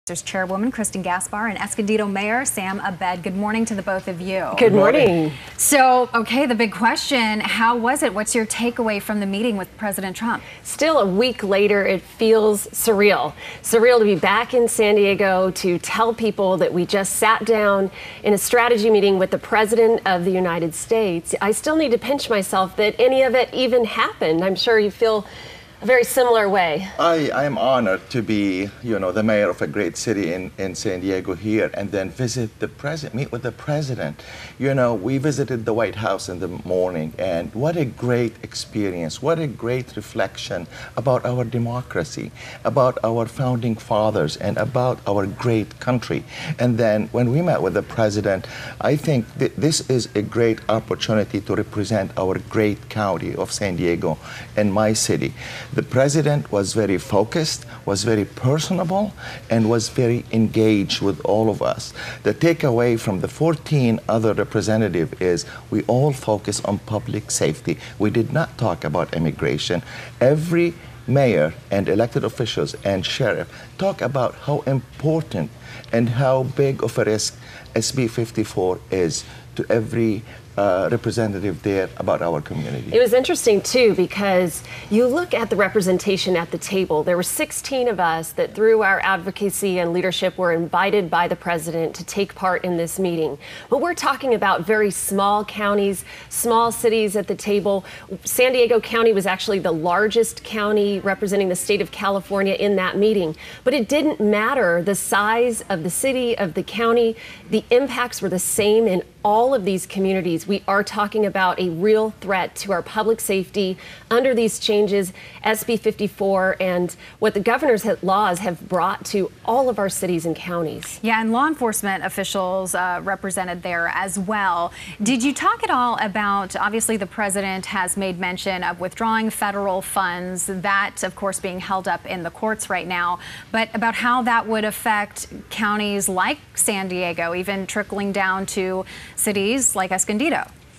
There's Chairwoman Kristin Gaspar and Escondido Mayor Sam Abed. Good morning to the both of you. Good morning. So, okay, the big question, how was it? What's your takeaway from the meeting with President Trump? Still a week later, it feels surreal. Surreal to be back in San Diego to tell people that we just sat down in a strategy meeting with the President of the United States. I still need to pinch myself that any of it even happened. I'm sure you feel a very similar way. I am honored to be, the mayor of a great city in San Diego here, and then visit the president, meet with the president. We visited the White House in the morning, and what a great experience, what a great reflection about our democracy, about our founding fathers, and about our great country. And then when we met with the president, I think this is a great opportunity to represent our great county of San Diego and my city. The president was very focused, was very personable, and was very engaged with all of us. The takeaway from the 14 other representatives is we all focus on public safety. We did not talk about immigration. Every mayor and elected officials and sheriff talk about how important and how big of a risk SB 54 is to every representative there about our community. It was interesting too, because you look at the representation at the table. There were 16 of us that through our advocacy and leadership were invited by the president to take part in this meeting. But we're talking about very small counties, small cities at the table. San Diego County was actually the largest county representing the state of California in that meeting. But it didn't matter the size of the city, of the county. The impacts were the same in all of these communities. We are talking about a real threat to our public safety under these changes, SB 54, and what the governor's laws have brought to all of our cities and counties. Yeah, and law enforcement officials represented there as well. Did you talk at all about, obviously the president has made mention of withdrawing federal funds, that of course being held up in the courts right now, but about how that would affect counties like San Diego, even trickling down to cities like Escondido?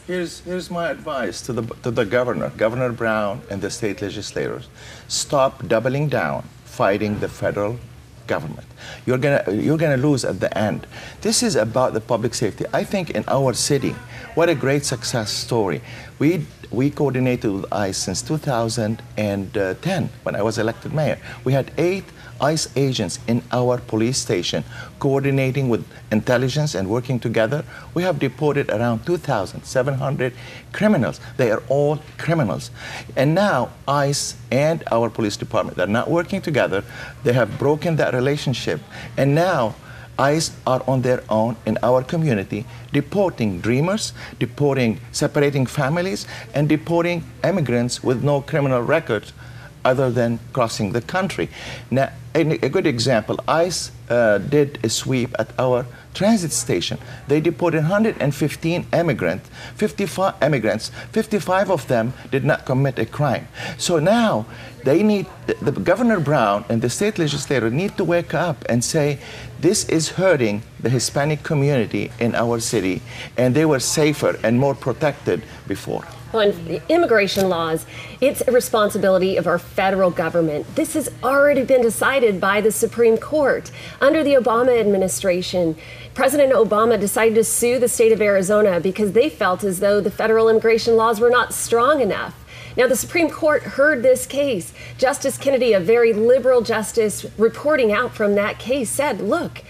Here's my advice to the Governor Brown, and the state legislators. Stop doubling down, fighting the federal government. You're gonna lose at the end. This is about the public safety. I think in our city, what a great success story. We coordinated with ICE since 2010 when I was elected mayor. We had 8 ICE agents in our police station coordinating with intelligence and working together. We have deported around 2,700 criminals. They are all criminals. And now ICE and our police department are not working together. They have broken that relationship. And now ICE are on their own in our community, deporting dreamers, separating families, and deporting immigrants with no criminal records other than crossing the country. Now, a good example, ICE did a sweep at our transit station. They deported 115 immigrants, 55 of them did not commit a crime. So now they need, the Governor Brown and the state legislator need to wake up and say, this is hurting the Hispanic community in our city, and they were safer and more protected before. On immigration laws, it's a responsibility of our federal government. This has already been decided by the Supreme Court. Under the Obama administration, President Obama decided to sue the state of Arizona because they felt as though the federal immigration laws were not strong enough. Now, the Supreme Court heard this case. Justice Kennedy, a very liberal justice, reporting out from that case, said, look,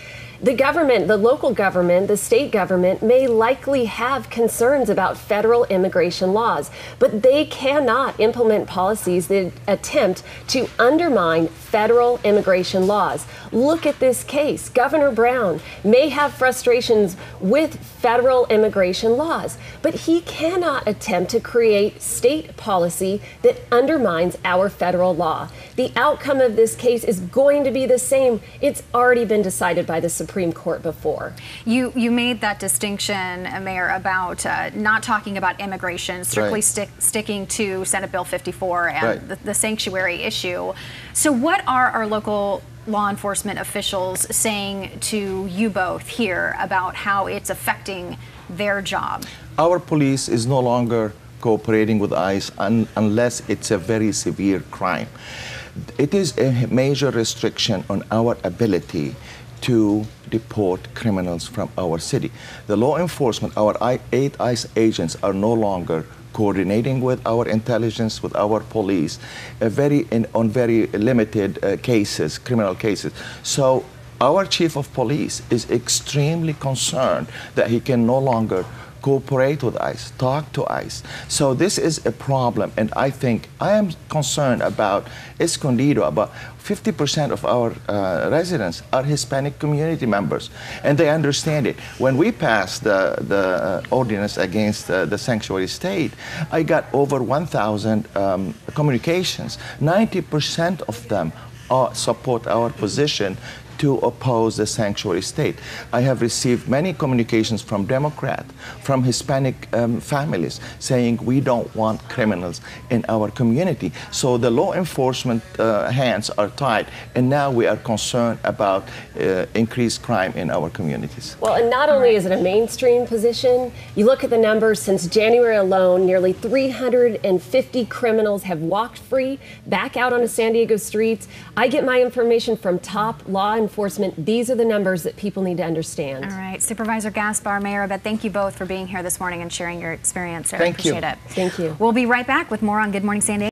the government, the local government, the state government may likely have concerns about federal immigration laws, but they cannot implement policies that attempt to undermine federal immigration laws. Look at this case. Governor Brown may have frustrations with federal immigration laws, but he cannot attempt to create state policy that undermines our federal law. The outcome of this case is going to be the same. It's already been decided by the Supreme Court before. You made that distinction, Mayor, about not talking about immigration, strictly sticking to Senate Bill 54 and the sanctuary issue. So what are our local law enforcement officials saying to you both here about how it's affecting their job? Our police is no longer cooperating with ICE unless it's a very severe crime. It is a major restriction on our ability to deport criminals from our city. The law enforcement, our 8 ICE agents are no longer coordinating with our intelligence, with our police, on very limited cases, criminal cases. So our chief of police is extremely concerned that he can no longer cooperate with ICE, talk to ICE. So this is a problem, and I am concerned about Escondido. About 50% of our residents are Hispanic community members, and they understand it. When we passed the ordinance against the sanctuary state, I got over 1,000 communications. 90% of them support our position to oppose the sanctuary state. I have received many communications from Democrats, from Hispanic families, saying we don't want criminals in our community. So the law enforcement hands are tied, and now we are concerned about increased crime in our communities. Well, and not only is it a mainstream position, you look at the numbers. Since January alone, nearly 350 criminals have walked free back out onto San Diego streets. I get my information from top law enforcement. These are the numbers that people need to understand. All right. Supervisor Gaspar, Mayor Abed, thank you both for being here this morning and sharing your experience. I Thank you. appreciate it. Thank you. We'll be right back with more on Good Morning San Diego.